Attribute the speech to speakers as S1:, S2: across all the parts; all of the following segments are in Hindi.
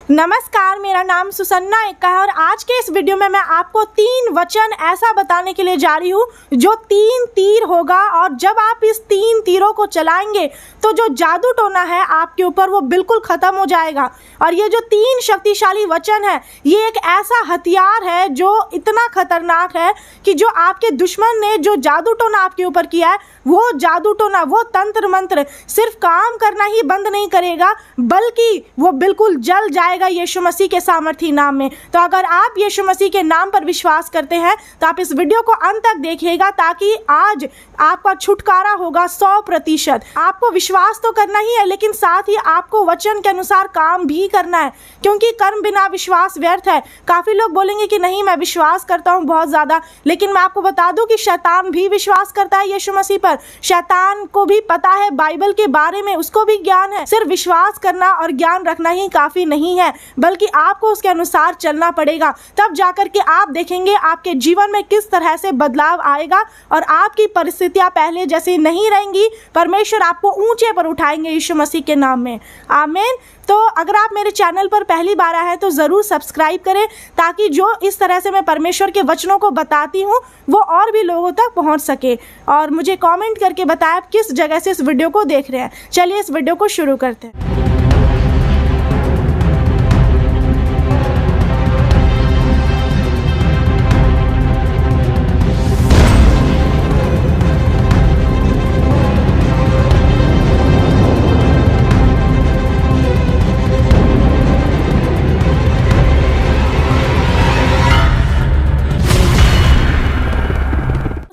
S1: नमस्कार, मेरा नाम सुसन्ना एक्का है और आज के इस वीडियो में मैं आपको 3 वचन ऐसा बताने के लिए जा रही हूँ जो 3 तीर होगा और जब आप इस 3 तीरों को चलाएंगे तो जो जादू टोना है आपके ऊपर वो बिल्कुल ख़त्म हो जाएगा। और ये जो 3 शक्तिशाली वचन है ये एक ऐसा हथियार है जो इतना खतरनाक है कि जो आपके दुश्मन ने जो जादू टोना आपके ऊपर किया है वो जादू टोना, वो तंत्र मंत्र सिर्फ काम करना ही बंद नहीं करेगा बल्कि वो बिल्कुल जल जाएगा यीशु मसीह के सामर्थी नाम में। तो अगर आप यीशु मसीह के नाम पर विश्वास करते हैं तो आप इस वीडियो को अंत तक देखिएगा ताकि आज आपका छुटकारा होगा 100%। आपको विश्वास तो करना ही है लेकिन साथ ही आपको वचन के अनुसार काम भी करना है क्योंकि कर्म बिना विश्वास व्यर्थ है। काफ़ी लोग बोलेंगे कि नहीं मैं विश्वास करता हूँ बहुत ज़्यादा, लेकिन मैं आपको बता दूँ कि शैतान भी विश्वास करता है यीशु मसीह पर। शैतान को भी पता है बाइबल के बारे में, उसको भी ज्ञान है। सिर्फ विश्वास करना और ज्ञान रखना ही काफ़ी नहीं है बल्कि आपको उसके अनुसार चलना पड़ेगा। तब जाकर के आप देखेंगे आपके जीवन में किस तरह से बदलाव आएगा और आपकी परिस्थितियां पहले जैसी नहीं रहेंगी। परमेश्वर आपको ऊंचे पर उठाएंगे यीशु मसीह के नाम में, आमीन। तो अगर आप मेरे चैनल पर पहली बार आए हैं तो ज़रूर सब्सक्राइब करें ताकि जो इस तरह से मैं परमेश्वर के वचनों को बताती हूँ वो और भी लोगों तक पहुँच सके। और मुझे कमेंट करके बताएं आप किस जगह से इस वीडियो को देख रहे हैं। चलिए इस वीडियो को शुरू करते हैं।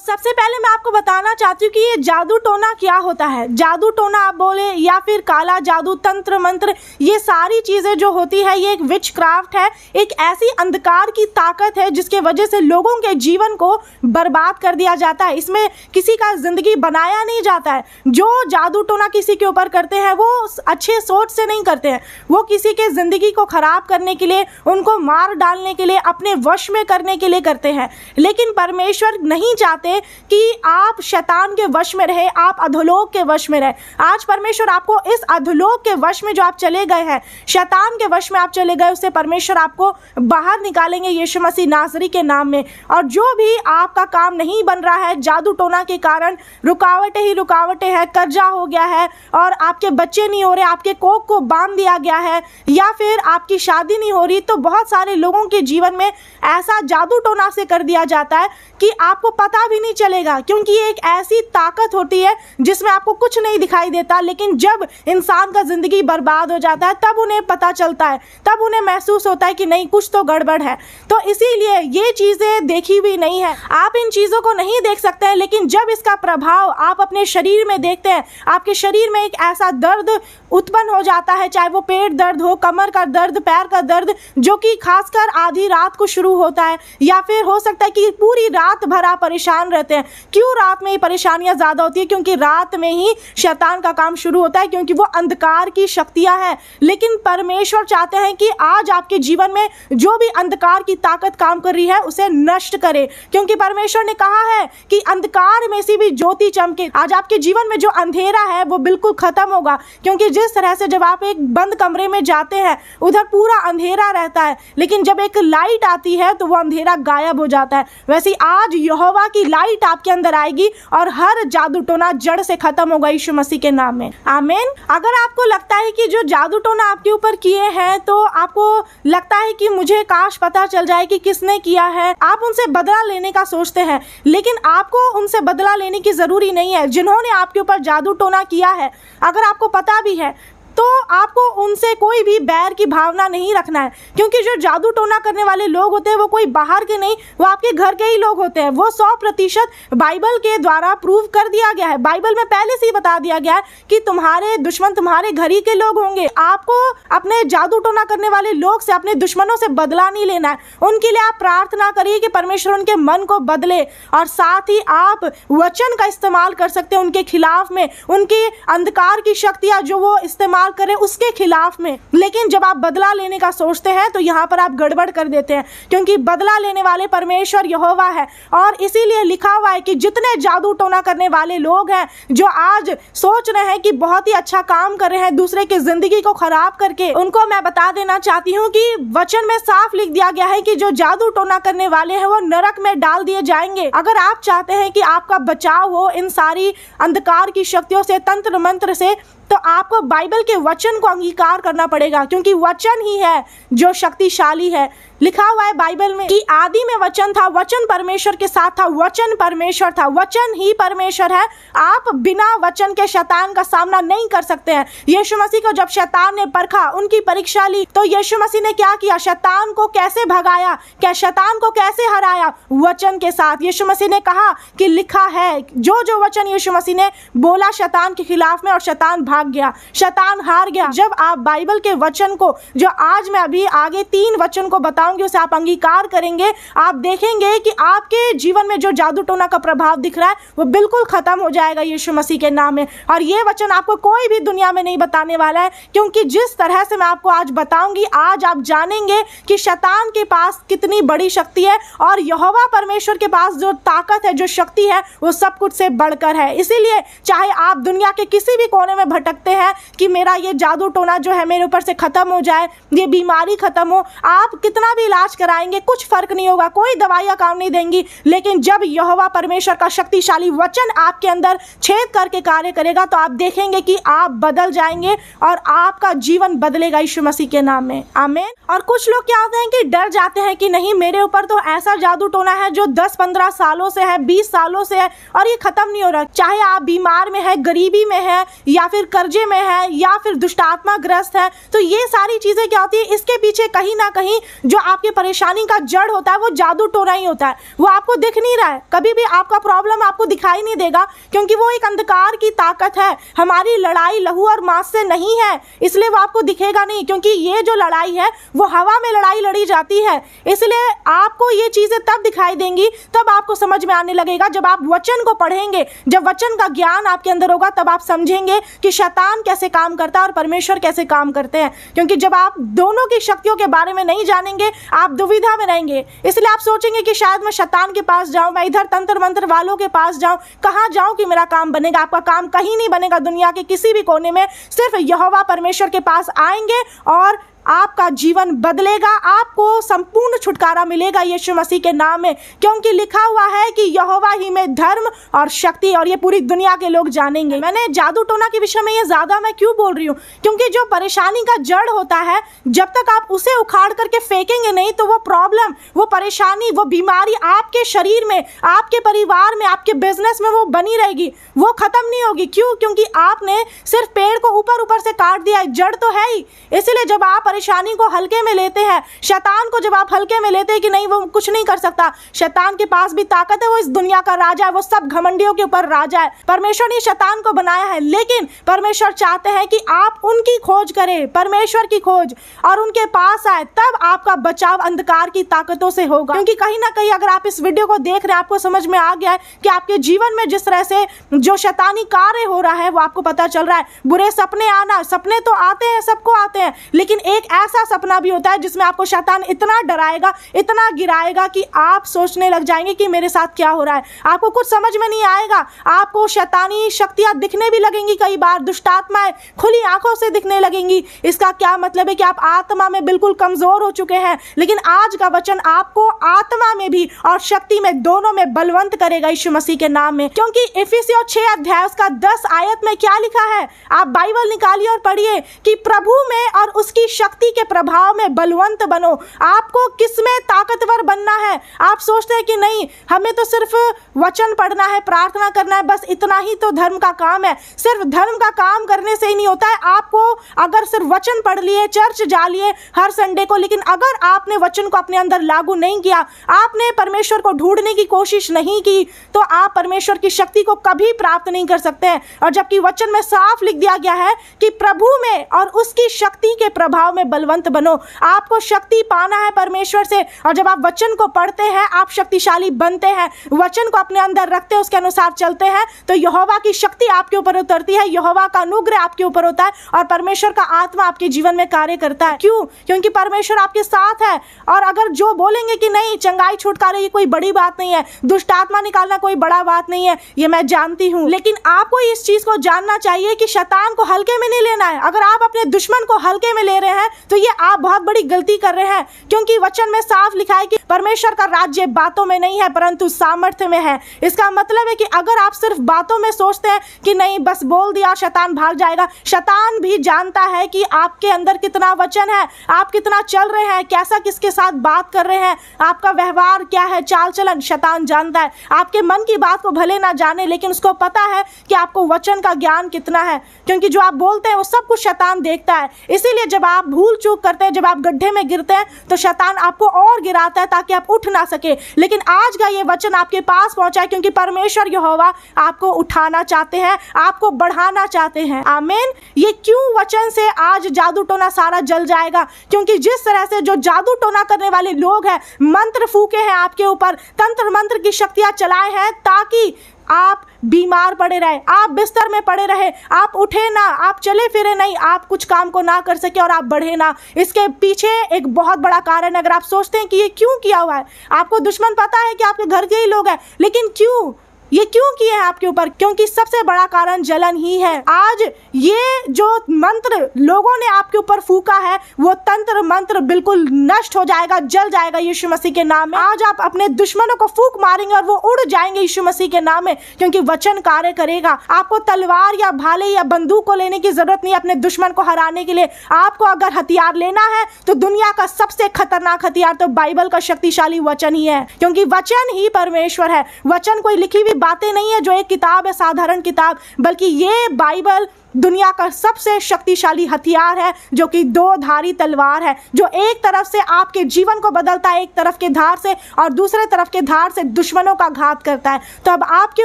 S1: सबसे पहले मैं आपको बताना चाहती हूँ कि ये जादू टोना क्या होता है। जादू टोना आप बोले या फिर काला जादू, तंत्र मंत्र, ये सारी चीज़ें जो होती है ये एक विच क्राफ्ट है, एक ऐसी अंधकार की ताकत है जिसके वजह से लोगों के जीवन को बर्बाद कर दिया जाता है। इसमें किसी का ज़िंदगी बनाया नहीं जाता है। जो जादू टोना किसी के ऊपर करते हैं वो अच्छे सोच से नहीं करते हैं, वो किसी के ज़िंदगी को ख़राब करने के लिए, उनको मार डालने के लिए, अपने वश में करने के लिए करते हैं। लेकिन परमेश्वर नहीं चाहते कि आप शैतान के वश में रहे, आप अधोलोक के वश में रहे। आज परमेश्वर आपको इस अधोलोक के वश में जो आप चले गए हैं, शैतान के वश में आप चले गए, उससे परमेश्वर आपको बाहर निकालेंगे यीशु मसीह नासरी के नाम में। और जो भी आपका काम नहीं बन रहा है जादू टोना के कारण, रुकावटें ही रुकावटें हैं, कर्जा हो गया है और आपके बच्चे नहीं हो रहे, आपके कोख को बांध दिया गया है या फिर आपकी शादी नहीं हो रही, तो बहुत सारे लोगों के जीवन में ऐसा जादू टोना से कर दिया जाता है कि आपको पता भी नहीं चलेगा क्योंकि ये एक ऐसी ताकत होती है जिसमें आपको कुछ नहीं दिखाई देता। लेकिन जब इंसान का जिंदगी बर्बाद हो जाता है तब उन्हें पता चलता है, तब उन्हें महसूस होता है कि नहीं कुछ तो गड़बड़ है। तो इसीलिए ये चीज़ें देखी हुई नहीं है, आप इन चीज़ों को नहीं देख सकते हैं, लेकिन जब इसका प्रभाव आप अपने शरीर में देखते हैं, आपके शरीर में एक ऐसा दर्द उत्पन्न हो जाता है, चाहे वो पेट दर्द हो, कमर का दर्द, पैर का दर्द, जो कि खासकर आधी रात को शुरू होता है या फिर हो सकता है कि पूरी रात भर आप परेशान रहते हैं। क्यों रात में ही परेशानियां ज़्यादा होती है? क्योंकि रात में ही शैतान का काम शुरू होता है, क्योंकि वो अंधकार की शक्तियां हैं। लेकिन परमेश्वर चाहते हैं कि आज आपके जीवन में जो भी अंधकार की ताकत काम कर रही है उसे नष्ट करे, क्योंकि परमेश्वर ने कहा है कि अंधकार में से भी ज्योति चमके। आज आपके जीवन में जो अंधेरा है वो बिल्कुल खत्म होगा, क्योंकि जिस तरह से जब आप एक बंद कमरे में जाते हैं उधर पूरा अंधेरा रहता है, लेकिन जब एक लाइट आती है तो वो अंधेरा गायब हो जाता है। वैसे आज यहोवा की लाइट आपके अंदर आएगी और हर जादू टोना जड़ से खत्म होगा यीशु मसीह के नाम में, आमीन। अगर आपको लगता है कि जो जादू टोना आपके ऊपर किए हैं तो आपको लगता है कि मुझे काश पता चल जाए कि किसने किया है, आप उनसे बदला लेने का सोचते हैं, लेकिन आपको उनसे बदला लेने की जरूरी नहीं है। जिन्होंने आपके ऊपर जादू टोना किया है अगर आपको पता भी है तो आपको उनसे कोई भी बैर की भावना नहीं रखना है, क्योंकि जो जादू टोना करने वाले लोग होते हैं वो कोई बाहर के नहीं, वो आपके घर के ही लोग होते हैं। वो 100% बाइबल के द्वारा प्रूव कर दिया गया है। बाइबल में पहले से ही बता दिया गया है कि तुम्हारे दुश्मन तुम्हारे घर ही के लोग होंगे। आपको अपने जादू टोना करने वाले लोग से, अपने दुश्मनों से बदला नहीं लेना है। उनके लिए आप प्रार्थना करिए कि परमेश्वर उनके मन को बदले, और साथ ही आप वचन का इस्तेमाल कर सकते हैं उनके खिलाफ में। उनकी अंधकार की शक्तियाँ जो वो इस्तेमाल अंगीकार करें उसके खिलाफ में। लेकिन जब आप बदला लेने का सोचते हैं तो यहाँ पर आप गड़बड़ कर देते हैं, क्योंकि बदला लेने वाले परमेश्वर यहोवा है। और इसीलिए लिखा हुआ है कि जितने जादू टोना करने वाले लोग हैं, जो आज सोच रहे हैं कि बहुत ही अच्छा काम कर रहे हैं दूसरे की जिंदगी को खराब करके, उनको मैं बता देना चाहती हूँ कि वचन में साफ लिख दिया गया है कि जो जादू टोना करने वाले हैं वो नरक में डाल दिए जाएंगे। अगर आप चाहते हैं कि आपका बचाव हो इन सारी अंधकार की शक्तियों से, तंत्र मंत्र से, तो आपको बाइबल के वचन को अंगीकार करना पड़ेगा, क्योंकि वचन ही है जो शक्तिशाली है। लिखा हुआ है बाइबल में कि आदि में वचन था, वचन परमेश्वर के साथ था, वचन परमेश्वर था, वचन ही परमेश्वर है। आप बिना वचन के शैतान का सामना नहीं कर सकते हैं। यीशु मसीह को जब शैतान ने परखा, उनकी परीक्षा ली, तो यीशु मसीह ने क्या किया? शैतान को कैसे भगाया, क्या शैतान को कैसे हराया? वचन के साथ। यीशु मसीह ने कहा कि लिखा है, जो जो वचन यीशु मसीह ने बोला शैतान के खिलाफ में, और शैतान भाग गया, शैतान हार गया। जब आप बाइबल के वचन को, जो आज मैं अभी आगे 3 वचन को बताऊंगी, उसे आप अंगीकार करेंगे, आप देखेंगे कि आपके जीवन में जो जादू टोना का प्रभाव दिख रहा है वो बिल्कुल खत्म हो जाएगा यीशु मसीह के नाम में। और ये वचन आपको कोई भी दुनिया में नहीं बताने वाला है, क्योंकि जिस तरह से मैं आपको आज बताऊंगी, आज आप जानेंगे कि शैतान के पास कितनी बड़ी शक्ति है और यहोवा परमेश्वर के पास जो ताकत है, जो शक्ति है, वो सब कुछ से बढ़कर है। इसीलिए चाहे आप दुनिया के किसी भी कोने में भटकते हैं कि मेरा ये जादू टोना जो है मेरे ऊपर से खत्म हो जाए, ये बीमारी खत्म हो, आप कितना भी इलाज कराएंगे कुछ फर्क नहीं होगा, कोई दवाइयां काम नहीं देंगी। लेकिन जब यहोवा परमेश्वर का शक्तिशाली वचन आपके अंदर छेद करके कार्य करेगा, तो आप देखेंगे कि आप बदल जाएंगे और आपका जीवन बदलेगा यीशु मसीह के नाम में। आमीन। और कुछ लोग क्या होते हैं कि डर जाते हैं कि नहीं, मेरे ऊपर तो ऐसा जादू टोना है जो 10-15 सालों से है, 20 सालों से है, और ये खत्म नहीं हो रहा। चाहे आप बीमार में है, गरीबी में है, या फिर कर्जे में है, या फिर दुष्टात्मा ग्रस्त है, तो ये सारी चीजें क्या होती है, इसके पीछे कहीं ना कहीं जो आपकी परेशानी का जड़ होता है वो जादू टोना ही होता है। वो आपको दिख नहीं रहा है, कभी भी आपका प्रॉब्लम आपको दिखाई नहीं देगा, क्योंकि वो एक अंधकार की ताकत है। हमारी लड़ाई लहू और मांस से नहीं है, इसलिए वो आपको दिखेगा नहीं, क्योंकि ये जो लड़ाई है वो हवा में लड़ाई लड़ी जाती है। इसलिए आपको ये चीजें तब दिखाई देंगी, तब आपको समझ में आने लगेगा जब आप वचन को पढ़ेंगे, जब वचन का ज्ञान आपके अंदर होगा, तब आप समझेंगे कि शैतान कैसे काम करता है और परमेश्वर कैसे काम करते हैं। क्योंकि जब आप दोनों की शक्तियों के बारे में नहीं जानेंगे, आप दुविधा में रहेंगे। इसलिए आप सोचेंगे कि शायद मैं शैतान के पास जाऊं, मैं इधर तंत्र मंत्र वालों के पास जाऊं, कहां जाऊं कि मेरा काम बनेगा। आपका काम कहीं नहीं बनेगा दुनिया के किसी भी कोने में। सिर्फ यहोवा परमेश्वर के पास आएंगे और आपका जीवन बदलेगा, आपको संपूर्ण छुटकारा मिलेगा यीशु मसीह के नाम में, क्योंकि लिखा हुआ है कि यहोवा ही में धर्म और शक्ति, और ये पूरी दुनिया के लोग जानेंगे। मैंने जादू टोना के विषय में ये ज्यादा मैं क्यों बोल रही हूँ, क्योंकि जो परेशानी का जड़ होता है, जब तक आप उसे उखाड़ करके फेंकेंगे नहीं, तो वो प्रॉब्लम, वो परेशानी, वो बीमारी आपके शरीर में, आपके परिवार में, आपके बिजनेस में वो बनी रहेगी, वो खत्म नहीं होगी। क्यों? क्योंकि आपने सिर्फ पेड़ को ऊपर ऊपर से काट दिया है, जड़ तो है ही। इसलिए जब आप परेशानी को हल्के में लेते हैं, शैतान को जब आप हल्के में लेते हैं कि नहीं वो कुछ नहीं कर सकता, शैतान के पास भी ताकत है, वो इस दुनिया का राजा है, वो सब घमंडियों के ऊपर राजा है। परमेश्वर ने शैतान को बनाया है, लेकिन परमेश्वर चाहते हैं कि आप उनकी खोज करें, परमेश्वर की खोज, और उनके पास आए, तब आपका बचाव अंधकार की ताकतों से होगा। क्योंकि कहीं ना कहीं अगर आप इस वीडियो को देख रहे हैं, आपको समझ में आ गया है कि आपके जीवन में जिस तरह से जो शैतानी कार्य हो रहा है वो आपको पता चल रहा है। बुरे सपने आना, सपने तो आते हैं, सबको आते हैं, लेकिन एक ऐसा सपना भी होता है जिसमें आपको शैतान इतना डराएगा, इतना गिराएगा कि आप सोचने लग जाएंगे कि मेरे साथ क्या हो रहा है। आपको कुछ समझ में नहीं आएगा, आपको शैतानी शक्तियां दिखने भी लगेंगी, कई बार दुष्टात्माएं खुली आंखों से दिखने लगेंगी। इसका क्या मतलब है कि आप आत्मा में बिल्कुल कमजोर हो चुके हैं, लेकिन आज का वचन आपको आत्मा में भी और शक्ति में, दोनों में बलवंत करेगा यीशु मसीह के नाम में। क्योंकि इफिसियों 6 अध्याय उसका 10 आयत में क्या लिखा है, आप बाइबल निकालिए और पढ़िए कि प्रभु में और उसकी शक्ति के प्रभाव में बलवंत बनो। आपको किसमें ताकतवर बनना है? आप सोचते हैं कि नहीं, हमें तो सिर्फ वचन पढ़ना है, प्रार्थना करना है, बस इतना ही तो धर्म का काम है। सिर्फ धर्म का काम करने से ही नहीं होता है। आपको अगर सिर्फ वचन पढ़ लिए, चर्च जा लिए हर संडे को, लेकिन अगर आपने वचन को अपने अंदर लागू नहीं किया, आपने परमेश्वर को ढूंढने की कोशिश नहीं की, तो आप परमेश्वर की शक्ति को कभी प्राप्त नहीं कर सकते हैं। और जबकि वचन में साफ लिख दिया गया है कि प्रभु में और उसकी शक्ति के प्रभाव में में बलवंत बनो। आपको शक्ति पाना है परमेश्वर से, और जब आप वचन को पढ़ते हैं आप शक्तिशाली बनते हैं। वचन को अपने अंदर रखते हैं, उसके अनुसार चलते हैं, तो यहोवा की शक्ति आपके ऊपर उतरती है, यहोवा का अनुग्रह आपके ऊपर होता है और परमेश्वर का आत्मा आपके जीवन में कार्य करता है। क्यों? क्योंकि परमेश्वर आपके साथ है। और अगर जो बोलेंगे कि नहीं, चंगाई छुटकारे ये कोई बड़ी बात नहीं है, दुष्ट आत्मा निकालना कोई बड़ा बात नहीं है, ये मैं जानती हूँ, लेकिन आपको इस चीज को जानना चाहिए कि शैतान को हल्के में नहीं लेना है। अगर आप अपने दुश्मन को हल्के में ले रहे हैं तो ये आप बहुत बड़ी गलती कर रहे हैं, क्योंकि वचन में साफ लिखा है कि परमेश्वर का राज्य बातों में नहीं है परंतु सामर्थ्य में है। इसका मतलब है कि अगर आप सिर्फ बातों में सोचते हैं कि नहीं बस बोल दिया शैतान भाग जाएगा, शैतान भी जानता है कि आपके अंदर कितना वचन है, आप कितना चल रहे हैं, कैसा किसके साथ बात कर रहे हैं, आपका व्यवहार क्या है, चाल चलन, शैतान जानता है। आपके मन की बात को भले ना जाने, लेकिन उसको पता है कि आपको वचन का ज्ञान कितना है, क्योंकि जो आप बोलते हैं वो सब कुछ शैतान देखता है। इसीलिए जब आप भूल चूक करते हैं, जब आप गड्ढे में गिरते हैं, तो शैतान आपको और गिराता है ताकि आप उठ ना सके। लेकिन आज का ये वचन आपके पास पहुंचा है क्योंकि परमेश्वर यहोवा आपको उठाना चाहते हैं, आपको बढ़ाना चाहते हैं। आमीन। ये क्यों वचन से आज जादू टोना सारा जल जाएगा? क्योंकि जिस तरह से जो जादू टोना करने वाले लोग हैं, मंत्र फूके हैं आपके ऊपर, तंत्र मंत्र की शक्तियां चलाए हैं ताकि आप बीमार पड़े रहे, आप बिस्तर में पड़े रहे, आप उठे ना, आप चले फिरे नहीं, आप कुछ काम को ना कर सके और आप बढ़े ना। इसके पीछे एक बहुत बड़ा कारण है। अगर आप सोचते हैं कि ये क्यों किया हुआ है, आपको दुश्मन पता है कि आपके घर के ही लोग हैं, लेकिन क्यों ये क्यों किए हैं आपके ऊपर? क्योंकि सबसे बड़ा कारण जलन ही है। आज ये जो मंत्र लोगों ने आपके ऊपर फूका है, वो तंत्र मंत्र बिल्कुल नष्ट हो जाएगा, जल जाएगा यीशु मसीह के नाम में। आज आप अपने दुश्मनों को फूक मारेंगे और वो उड़ जाएंगे यीशु मसीह के नाम में, क्योंकि वचन कार्य करेगा। आपको तलवार या भाले या बंदूक को लेने की जरूरत नहीं है अपने दुश्मन को हराने के लिए। आपको अगर हथियार लेना है तो दुनिया का सबसे खतरनाक हथियार तो बाइबल का शक्तिशाली वचन ही है, क्योंकि वचन ही परमेश्वर है। वचन कोई लिखी हुई बातें नहीं है जो एक किताब है, साधारण किताब, बल्कि ये बाइबल दुनिया का सबसे शक्तिशाली हथियार है, जो कि दो धारी तलवार है, जो एक तरफ से आपके जीवन को बदलता है, एक तरफ के धार से, और दूसरे तरफ के धार से दुश्मनों का घात करता है। तो अब आपके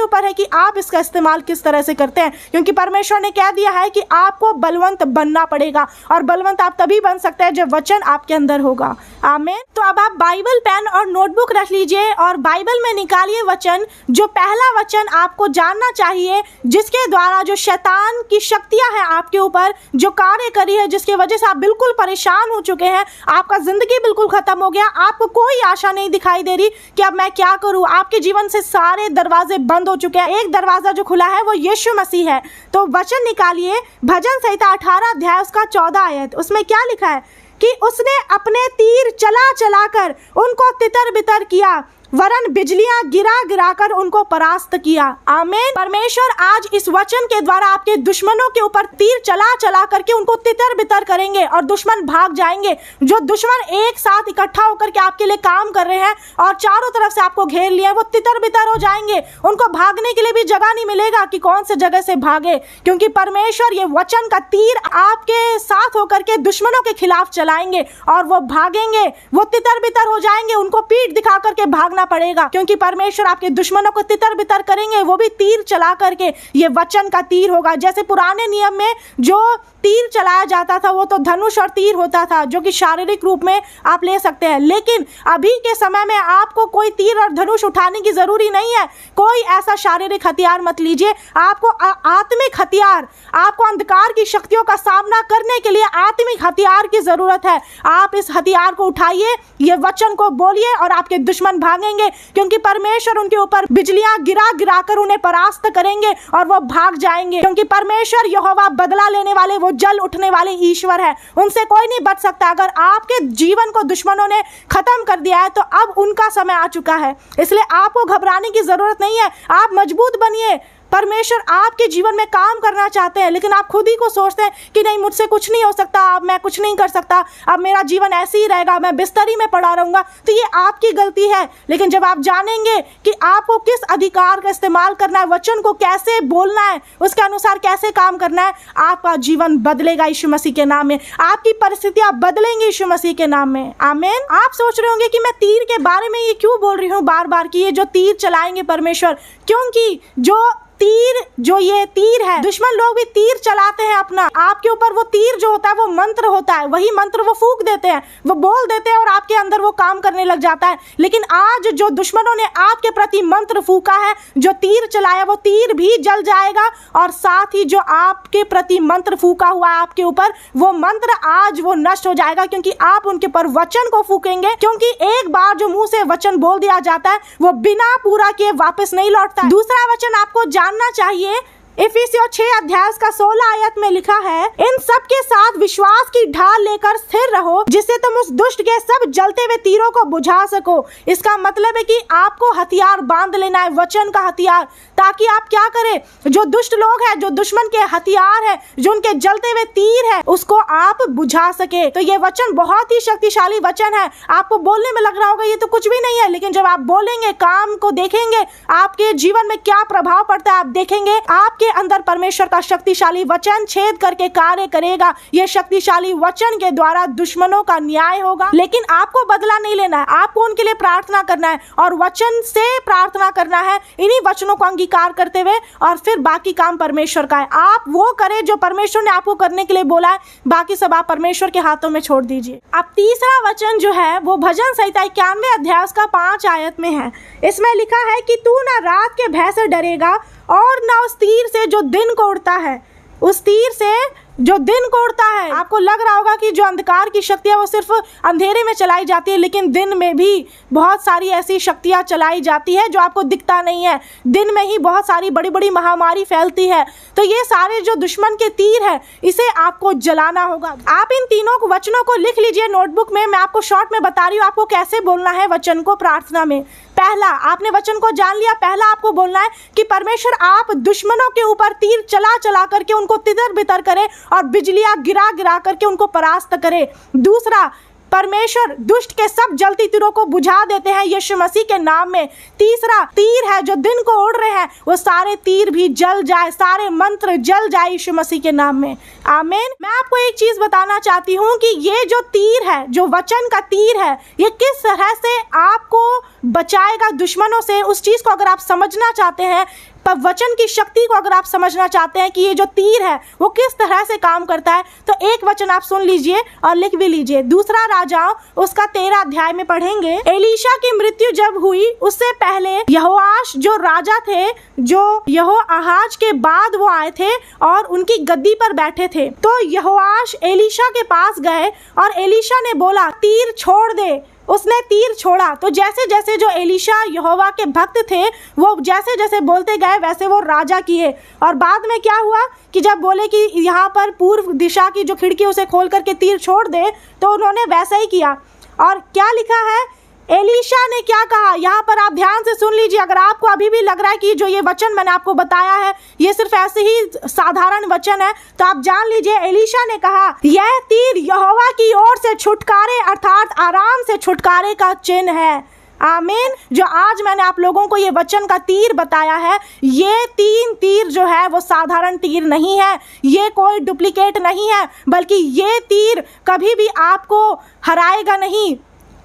S1: ऊपर है कि आप इसका इस्तेमाल किस तरह से करते हैं, क्योंकि परमेश्वर ने कह दिया है कि आपको बलवंत बनना पड़ेगा, और बलवंत आप तभी बन सकते हैं जब वचन आपके अंदर होगा। आमीन। तो अब आप बाइबल पेन और नोटबुक रख लीजिए और बाइबल में निकालिए वचन, जो पहला वचन आपको जानना चाहिए, जिसके द्वारा जो शैतान की शक्तियां हैं आपके ऊपर जो कार्य करी है, जिसकी वजह से आप बिल्कुल परेशान हो चुके हैं, आपका जिंदगी बिल्कुल खत्म हो गया, आपको कोई आशा नहीं दिखाई दे रही कि अब मैं क्या करूं, आपके जीवन से सारे दरवाजे बंद हो चुके हैं, एक दरवाजा जो खुला है वो यीशु मसीह है। तो वचन निकालिए, भजन संहिता 18 अध्याय उसका 14 आयत, उसमें क्या लिखा है कि उसने अपने तीर चला चला कर उनको तितर बितर किया, वरन बिजलियां गिरा गिरा कर उनको परास्त किया। आमीन। परमेश्वर आज इस वचन के द्वारा आपके दुश्मनों के ऊपर तीर चला चला करके उनको तितर बितर करेंगे और दुश्मन भाग जाएंगे। जो दुश्मन एक साथ इकट्ठा होकर के आपके लिए काम कर रहे हैं और चारों तरफ से आपको घेर लिए, वो तितर बितर हो जाएंगे, उनको भागने के लिए भी जगह नहीं मिलेगा कि कौन से जगह से भागे, क्योंकि परमेश्वर ये वचन का तीर आपके साथ होकर के दुश्मनों के खिलाफ चलाएंगे और वो भागेंगे, वो तितर बितर हो जाएंगे, उनको पीठ दिखा करके भागना पड़ेगा, क्योंकि परमेश्वर आपके दुश्मनों को तितर बितर करेंगे, वो भी तीर चला करके। ये वचन का तीर होगा। जैसे पुराने नियम में जो तीर चलाया जाता था वो तो धनुष और तीर होता था, जो कि शारीरिक रूप में आप ले सकते हैं, लेकिन अभी के समय में आपको कोई तीर और धनुष उठाने की जरूरी नहीं है। कोई ऐसा शारीरिक हथियार मत लीजिए, आपको आत्मिक हथियार, आपको अंधकार की शक्तियों का सामना करने के लिए आत्मिक हथियार की जरूरत है। आप इस हथियार को उठाइए, ये वचन को बोलिए और आपके दुश्मन भागेंगे, क्योंकि परमेश्वर उनके ऊपर बिजलियां गिरा गिरा कर उन्हें परास्त करेंगे और वो भाग जाएंगे, क्योंकि परमेश्वर यहोवा बदला लेने वाले, वो जल उठने वाले ईश्वर है, उनसे कोई नहीं बच सकता। अगर आपके जीवन को दुश्मनों ने खत्म कर दिया है तो अब उनका समय आ चुका है, इसलिए आपको घबराने की जरूरत नहीं है। आप मजबूत बनिए। परमेश्वर आपके जीवन में काम करना चाहते हैं, लेकिन आप खुद ही को सोचते हैं कि नहीं मुझसे कुछ नहीं हो सकता, अब मैं कुछ नहीं कर सकता, अब मेरा जीवन ऐसे ही रहेगा, मैं बिस्तरी में पड़ा रहूंगा। तो ये आपकी गलती है। लेकिन जब आप जानेंगे कि आपको किस अधिकार का इस्तेमाल करना है, वचन को कैसे बोलना है, उसके अनुसार कैसे काम करना है, आपका जीवन बदलेगा यीशु मसीह के नाम में, आपकी परिस्थितियां बदलेंगी यीशु मसीह के नाम में। आमीन। आप सोच रहे होंगे कि मैं तीर के बारे में ये क्यों बोल रही हूँ बार बार, कि ये जो तीर चलाएंगे परमेश्वर, क्योंकि जो तीर, जो ये तीर है, दुश्मन लोग भी तीर चलाते हैं अपना, आपके ऊपर वो तीर जो होता है वो मंत्र होता है, वही मंत्र वो फूंक देते हैं, वो बोल देते हैं और आपके अंदर वो काम करने लग जाता है। लेकिन आज जो दुश्मनों ने आपके प्रति मंत्र फूंका है, जो तीर चलाया, वो तीर भी जल जाएगा और साथ ही जो आपके प्रति मंत्र फूंका हुआ है आपके ऊपर, वो मंत्र आज वो नष्ट हो जाएगा, क्योंकि आप उनके पर वचन को फूकेंगे। क्योंकि एक बार जो मुंह से वचन बोल दिया जाता है वो बिना पूरा किए वापस नहीं लौटता है। दूसरा वचन आपको जानना चाहिए, इफिसियों 6 अध्याय का 16 आयत में लिखा है, इन सब के साथ विश्वास की ढाल लेकर स्थिर रहो, जिससे तुम उस दुष्ट के सब जलते हुए तीरों को बुझा सको। इसका मतलब है कि आपको हथियार बांध लेना है, वचन का हथियार, ताकि आप क्या करें, जो दुष्ट लोग हैं, जो दुश्मन के हथियार है, जो उनके जलते हुए तीर है, उसको आप बुझा सके। तो ये वचन बहुत ही शक्तिशाली वचन है। आपको बोलने में लग रहा होगा ये तो कुछ भी नहीं है, लेकिन जब आप बोलेंगे, काम को देखेंगे, आपके जीवन में क्या प्रभाव पड़ता है आप देखेंगे। आपके अंदर परमेश्वर का शक्तिशाली वचन छेद करके कार्य करेगा। यह शक्तिशाली वचन के द्वारा दुश्मनों का न्याय होगा। लेकिन आपको बदला नहीं लेना है, आपको उनके लिए प्रार्थना करना है और वचन से प्रार्थना करना है, इन्हीं वचनों को अंगीकार करते हुए, और फिर बाकी काम परमेश्वर का है। आप वो करें जो परमेश्वर ने आपको करने के लिए बोला है, बाकी सब आप परमेश्वर के हाथों में छोड़ दीजिए। अब तीसरा वचन जो है वो भजन संहिता 91 अध्याय का 5 आयत में है। इसमें लिखा है कि तू ना रात के भय से डरेगा और ना उस तीर से जो दिन को उड़ता है, उस तीर से जो दिन को उड़ता है। आपको लग रहा होगा कि जो अंधकार की शक्तियां वो सिर्फ अंधेरे में चलाई जाती है, लेकिन दिन में भी बहुत सारी ऐसी शक्तियां चलाई जाती है जो आपको दिखता नहीं है। दिन में ही बहुत सारी बड़ी बड़ी महामारी फैलती है। तो ये सारे जो दुश्मन के तीर है, इसे आपको जलाना होगा। आप इन तीनों वचनों को लिख लीजिए नोटबुक में। मैं आपको शॉर्ट में बता रही हूँ आपको कैसे बोलना है वचन को प्रार्थना में। पहला, आपने वचन को जान लिया, पहला आपको बोलना है कि परमेश्वर आप दुश्मनों के ऊपर तीर चला चला करके उनको तितर बितर करे और बिजलियां गिरा गिरा करके उनको परास्त करे। दूसरा, परमेश्वर दुष्ट के सब जलती तीरों को बुझा देते हैं यीशु मसीह के नाम में। तीसरा, तीर है जो दिन को उड़ रहे हैं, वो सारे तीर भी जल जाए, सारे मंत्र जल जाए यीशु मसीह के नाम में। आमीन। मैं आपको एक चीज बताना चाहती हूँ कि ये जो तीर है, जो वचन का तीर है, ये किस तरह से आपको बचाएगा दुश्मनों से। उस चीज को अगर आप समझना चाहते हैं, पर वचन की शक्ति को अगर आप समझना चाहते हैं कि ये जो तीर है वो किस तरह से काम करता है, तो एक वचन आप सुन लीजिए और लिख भी लीजिए। दूसरा राजाओं उसका 13 अध्याय में पढ़ेंगे। एलीशा की मृत्यु जब हुई उससे पहले यहोआश जो राजा थे, जो यहोआहाज के बाद वो आए थे और उनकी गद्दी पर बैठे थे, तो यहोआश एलीशा के पास गए और एलीशा ने बोला तीर छोड़ दे। उसने तीर छोड़ा। तो जैसे जैसे जो एलीशा यहोवा के भक्त थे, वो जैसे जैसे बोलते गए वैसे वो राजा किए। और बाद में क्या हुआ कि जब बोले कि यहाँ पर पूर्व दिशा की जो खिड़की उसे खोल करके तीर छोड़ दे, तो उन्होंने वैसा ही किया। और क्या लिखा है, एलीशा ने क्या कहा, यहाँ पर आप ध्यान से सुन लीजिए। अगर आपको अभी भी लग रहा है कि जो ये वचन मैंने आपको बताया है ये सिर्फ ऐसे ही साधारण वचन है, तो आप जान लीजिए एलीशा ने कहा यह तीर यहोवा की ओर से छुटकारे अर्थात आराम से छुटकारे का चिन्ह है। आमीन। जो आज मैंने आप लोगों को ये वचन का तीर बताया है, ये 3 तीर जो है वो साधारण तीर नहीं है, ये कोई डुप्लीकेट नहीं है, बल्कि ये तीर कभी भी आपको हराएगा नहीं,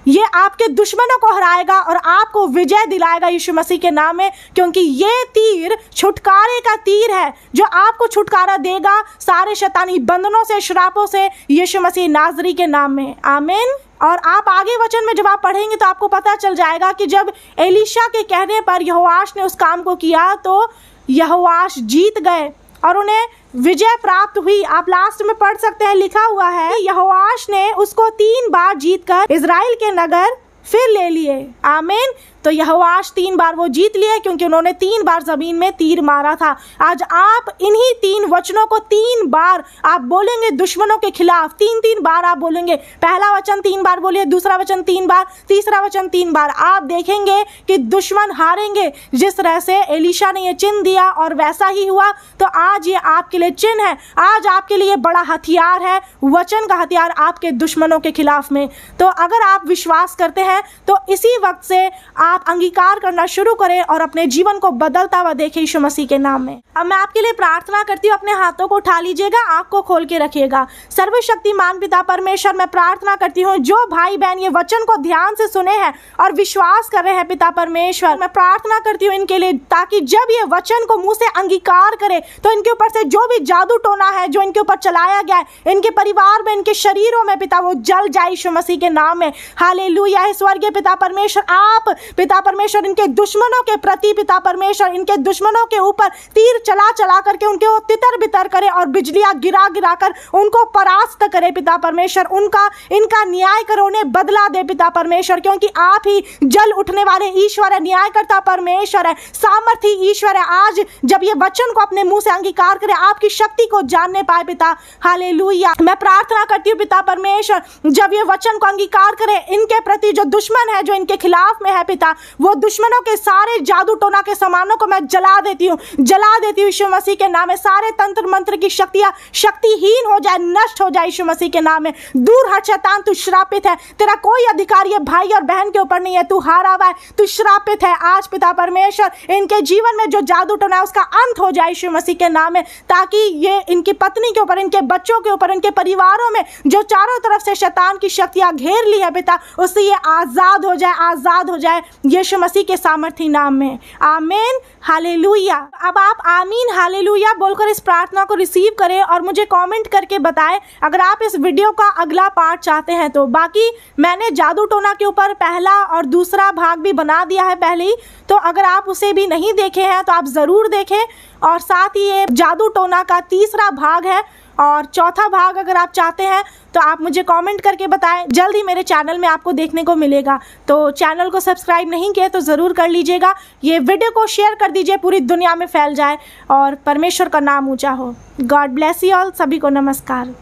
S1: ये आपके दुश्मनों को हराएगा और आपको विजय दिलाएगा यीशु मसीह के नाम में। क्योंकि ये तीर छुटकारे का तीर है जो आपको छुटकारा देगा सारे शैतानी बंधनों से, श्रापों से, यीशु मसीह नाजरी के नाम में। आमीन। और आप आगे वचन में जब आप पढ़ेंगे तो आपको पता चल जाएगा कि जब एलीशा के कहने पर यहोआश ने उस काम को किया तो यहोआश जीत गए और उन्हें विजय प्राप्त हुई। आप लास्ट में पढ़ सकते हैं, लिखा हुआ है यहोआश ने उसको 3 बार जीतकर इजराइल के नगर फिर ले लिए। आमीन। तो यहोआश 3 बार वो जीत लिए क्योंकि उन्होंने 3 बार जमीन में तीर मारा था। आज आप इन्हीं 3 वचनों को 3 बार आप बोलेंगे दुश्मनों के खिलाफ, 3 बार आप बोलेंगे। पहला वचन 3 बार बोलिए, दूसरा वचन 3 बार, तीसरा वचन 3 बार। आप देखेंगे कि दुश्मन हारेंगे। जिस तरह से एलीशा ने ये चिन्ह दिया और वैसा ही हुआ, तो आज ये आपके लिए चिन्ह है, आज आपके लिए बड़ा हथियार है, वचन का हथियार आपके दुश्मनों के खिलाफ में। तो अगर आप विश्वास करते हैं हैं तो इसी वक्त से आप अंगीकार करना शुरू करें और अपने जीवन को बदलता हुआ देखें यीशु मसीह के नाम में। अब मैं आपके लिए प्रार्थना करती हूँ, अपने हाथों को उठा लीजिएगा, आंख को खोल के रखिएगा। सर्वशक्तिमान पिता परमेश्वर, मैं प्रार्थना करती हूँ जो भाई बहन ये वचन को ध्यान से सुने हैं और विश्वास कर रहे हैं पिता परमेश्वर, मैं प्रार्थना करती हूँ इनके लिए, ताकि जब ये वचन को मुंह से अंगीकार करे तो इनके ऊपर से जो भी जादू टोना है जो इनके ऊपर चलाया गया है, इनके परिवार में, इनके शरीरों में पिता, वो जल जाए यीशु मसीह के नाम में। हालेलुया। हे स्वर्गीय पिता परमेश्वर, आप पिता परमेश्वर इनके दुश्मनों के प्रति पिता परमेश्वर, इनके दुश्मनों के ऊपर तीर चला चला करके उनके वो तितर बितर करे और बिजलियां गिरा गिरा कर उनको परास्त करे पिता परमेश्वर, इनका न्याय करो, उन्हें बदला दे पिता परमेश्वर, क्योंकि आप ही जल उठने वाले ईश्वर है, न्यायकर्ता परमेश्वर है, सामर्थी ईश्वर है। आज जब ये वचन को अपने मुंह से अंगीकार करे, आपकी शक्ति को जानने पाए पिता। हालेलुया। मैं प्रार्थना करती हूँ पिता परमेश्वर, जब ये वचन को अंगीकार करे, इनके प्रति जो दुश्मन है, जो इनके खिलाफ में है पिता, वो दुश्मनों के सारे जादू टोना के सामानों को मैं जला देती हूँ यीशु मसीह के नाम में। सारे तंत्र मंत्र की शक्तियां शक्तिहीन हो जाए, नष्ट हो जाए यीशु मसीह के नाम में। दूर हट शैतान, तू श्रापित है, तेरा कोई अधिकार ये भाई और बहन के ऊपर नहीं है, तू हारा हुआ है, तू श्रापित है। आज पिता परमेश्वर इनके जीवन में जो जादू टोना है उसका अंत हो जाए यीशु मसीह के नाम में, ताकि ये इनकी पत्नी के ऊपर, इनके बच्चों के ऊपर, इनके परिवारों में जो चारों तरफ से शैतान की शक्तियां घेर ली है पिता, उससे ये आजाद हो जाए, आजाद हो जाए यीशु मसीह के सामर्थी नाम में। आमीन। हालेलुया। अब आप आमीन हालेलुया बोलकर इस प्रार्थना को रिसीव करें और मुझे कमेंट करके बताएं अगर आप इस वीडियो का अगला पार्ट चाहते हैं तो। बाकी मैंने जादू टोना के ऊपर पहला और दूसरा भाग भी बना दिया है पहले ही, तो अगर आप उसे भी नहीं देखे हैं तो आप ज़रूर देखें। और साथ ही ये जादू टोना का तीसरा भाग है और चौथा भाग अगर आप चाहते हैं तो आप मुझे कमेंट करके बताएं, जल्द ही मेरे चैनल में आपको देखने को मिलेगा। तो चैनल को सब्सक्राइब नहीं किया तो ज़रूर कर लीजिएगा, ये वीडियो को शेयर कर दीजिए, पूरी दुनिया में फैल जाए और परमेश्वर का नाम ऊंचा हो। God bless you all. सभी को नमस्कार।